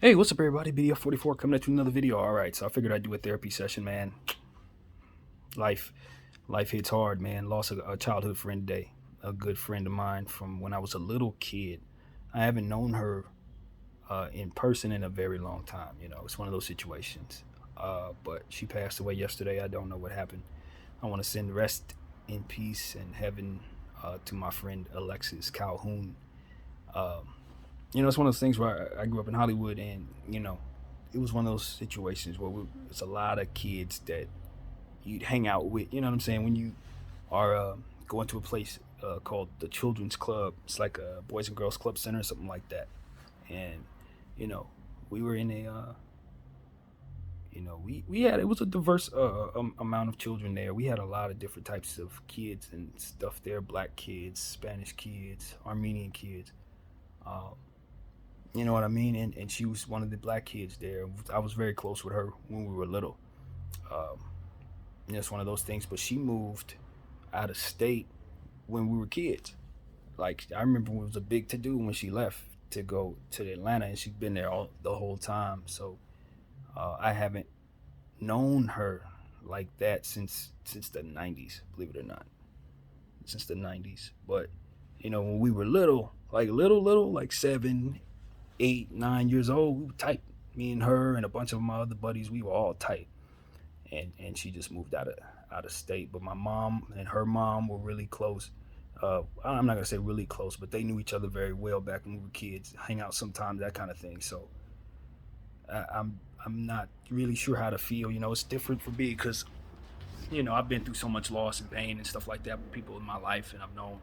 Hey, what's up, everybody? BDF 44 coming at you with another video. All right, so I figured I'd do a therapy session, man. Life, life hits hard, man. Lost a childhood friend today, a good friend of mine from when I was a little kid. I haven't known her in person in a very long time. It's one of those situations. But she passed away yesterday. I don't know what happened. I want to send rest in peace and heaven to my friend Alexis Calhoun. Um, it's one of those things where I grew up in Hollywood, and it was one of those situations where it's a lot of kids that you'd hang out with. You know what I'm saying? When you are going to a place called the Children's Club, it's like a Boys and Girls Club Center or something like that. And you know, we were in a we had it was a diverse amount of children there. We had a lot of different types of kids and stuff there: black kids, Spanish kids, Armenian kids. Um, you know what I mean? And she was one of the black kids there. I was very close with her when we were little. Um, and it's one of those things. But she moved out of state when we were kids. Like I remember it was a big to do when she left to go to Atlanta, and she's been there the whole time. So I haven't known her like that since the '90s. Believe it or not, since the '90s. But when we were little, like little, like 7, 8, 9 years old, we were tight. Me and her and a bunch of my other buddies, we were all tight. And she just moved out of state. But my mom and her mom were really close. I'm not gonna say really close, but they knew each other very well back when we were kids. Hang out sometimes, that kind of thing. So I'm not really sure how to feel. It's different for me because I've been through so much loss and pain and stuff like that with people in my life, and I've known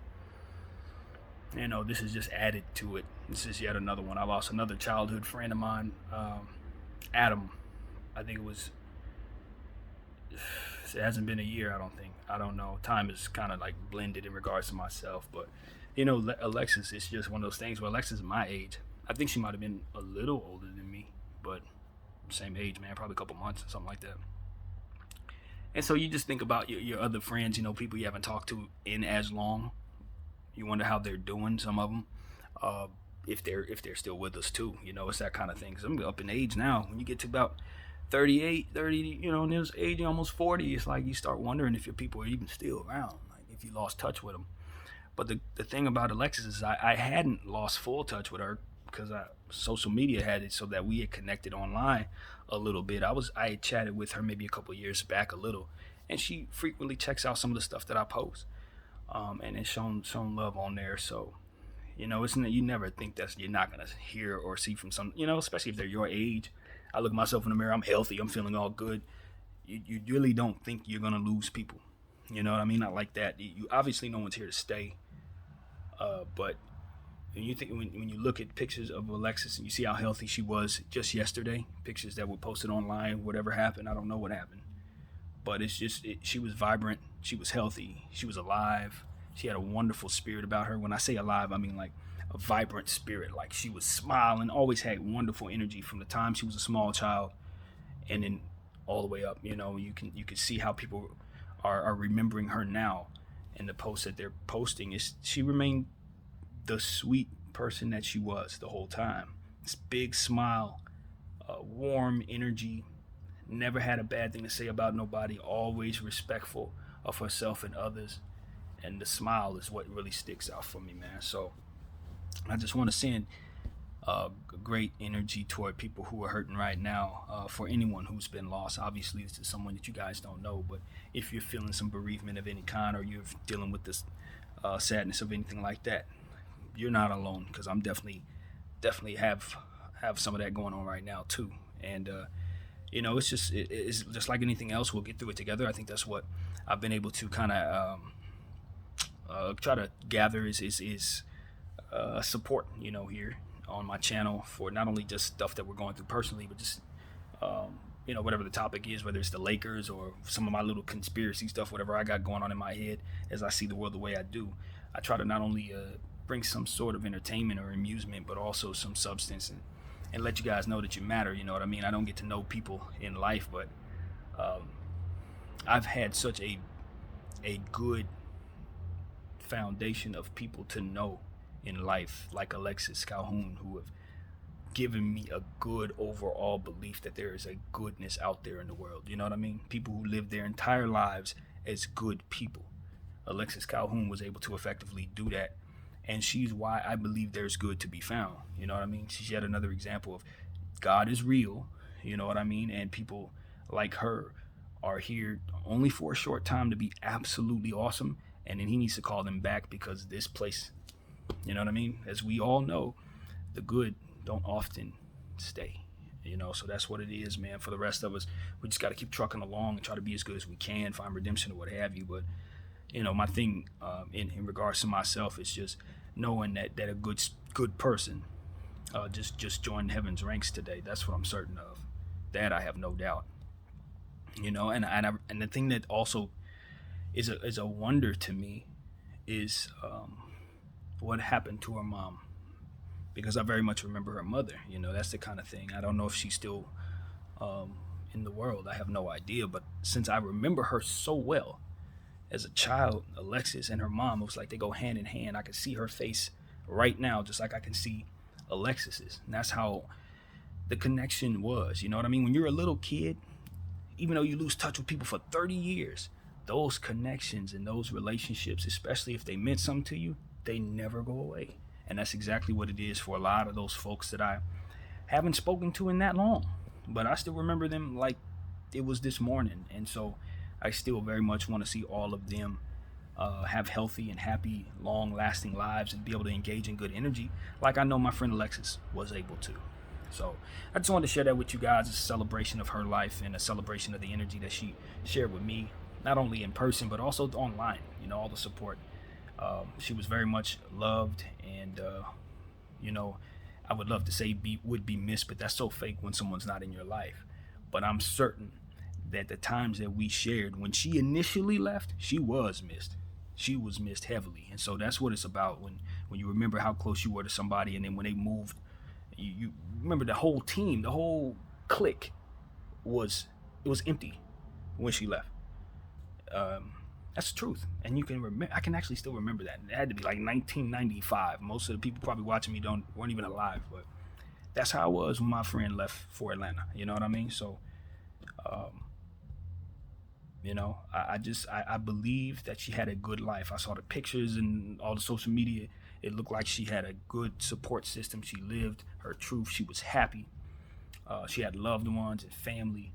this is just added to it. This is yet another one. I lost another childhood friend of mine, Adam. I think it hasn't been a year, I don't think. I don't know. Time is kind of like blended in regards to myself. But, Alexis, it's just one of those things where Alexis is my age. I think she might have been a little older than me, but same age, man, probably a couple months or something like that. And so you just think about your other friends, people you haven't talked to in as long. You wonder how they're doing, some of them. Uh, if they're still with us too, it's that kind of thing. Cause I'm up in age now. When you get to about 38, 30, and this age almost 40, it's like you start wondering if your people are even still around. Like if you lost touch with them. But the thing about Alexis is I hadn't lost full touch with her because social media had it so that we had connected online a little bit. I had chatted with her maybe a couple years back a little, and she frequently checks out some of the stuff that I post, and it's shown love on there. So it's you never think that you're not gonna hear or see from some, especially if they're your age. I look at myself in the mirror. I'm healthy. I'm feeling all good. You really don't think you're gonna lose people. You know what I mean? Not like that. You obviously no one's here to stay. But when you think when you look at pictures of Alexis and you see how healthy she was just yesterday, pictures that were posted online, whatever happened, I don't know what happened, but it's just she was vibrant, she was healthy, she was alive, she had a wonderful spirit about her. When I say alive, I mean like a vibrant spirit. Like she was smiling, always had wonderful energy from the time she was a small child, and then all the way up. You can see how people are remembering her now, and the posts that they're posting is she remained the sweet person that she was the whole time. This big smile, warm energy, never had a bad thing to say about nobody, always respectful of herself and others. And the smile is what really sticks out for me, man. So I just want to send great energy toward people who are hurting right now. For anyone who's been lost, obviously this is someone that you guys don't know, but if you're feeling some bereavement of any kind, or you're dealing with this sadness of anything like that, you're not alone. Because I'm definitely have some of that going on right now too. And it's just like anything else. We'll get through it together. I think that's what I've been able to kind of try to gather is support, here on my channel, for not only just stuff that we're going through personally, but just whatever the topic is, whether it's the Lakers or some of my little conspiracy stuff, whatever I got going on in my head as I see the world the way I do. I try to not only bring some sort of entertainment or amusement, but also some substance, and let you guys know that you matter. You know what I mean? I don't get to know people in life, but um, I've had such a good foundation of people to know in life, like Alexis Calhoun, who have given me a good overall belief that there is a goodness out there in the world. You know what I mean? People who live their entire lives as good people. Alexis Calhoun was able to effectively do that. And she's why I believe there's good to be found. You know what I mean? She's yet another example of God is real. You know what I mean? And people like her are here only for a short time to be absolutely awesome. And then he needs to call them back because this place, you know what I mean? As we all know, the good don't often stay. So that's what it is, man. For the rest of us, we just got to keep trucking along and try to be as good as we can, find redemption or what have you. But my thing in regards to myself is just knowing that a good person just joined heaven's ranks today. That's what I'm certain of. That I have no doubt. And the thing that also is a wonder to me is what happened to her mom, because I very much remember her mother. That's the kind of thing. I don't know if she's still in the world. I have no idea. But since I remember her so well as a child, Alexis and her mom, it was like they go hand in hand. I can see her face right now, just like I can see Alexis's. And that's how the connection was. You know what I mean? When you're a little kid, even though you lose touch with people for 30 years, those connections and those relationships, especially if they meant something to you, they never go away. And that's exactly what it is for a lot of those folks that I haven't spoken to in that long. But I still remember them like it was this morning. And so I still very much want to see all of them have healthy and happy, long-lasting lives and be able to engage in good energy like I know my friend Alexis was able to. So I just wanted to share that with you guys. It's a celebration of her life and a celebration of the energy that she shared with me, not only in person, but also online, all the support. She was very much loved, and, I would love to say would be missed, but that's so fake when someone's not in your life. But I'm certain that the times that we shared, when she initially left, she was missed. She was missed heavily. And so that's what it's about when you remember how close you were to somebody, and then when they moved, you remember the whole team, the whole clique it was empty when she left. That's the truth. And you can remember, I can actually still remember that. It had to be like 1995. Most of the people probably watching me weren't even alive, but that's how it was when my friend left for Atlanta. You know what I mean? So, I believe that she had a good life. I saw the pictures and all the social media. It looked like she had a good support system. She lived her truth. She was happy. She had loved ones and family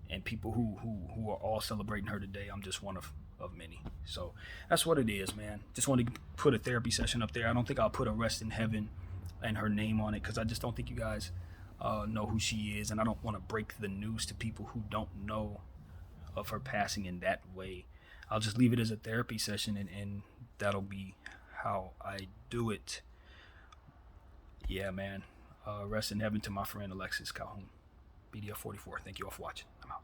and people who are all celebrating her today. I'm just one of many. So that's what it is, man. Just wanted to put a therapy session up there. I don't think I'll put a rest in heaven and her name on it because I just don't think you guys know who she is, and I don't want to break the news to people who don't know of her passing in that way. I'll just leave it as a therapy session, and that'll be how I do it. Yeah, man. Rest in heaven to my friend Alexis Calhoun. BDF 44. Thank you all for watching. I'm out.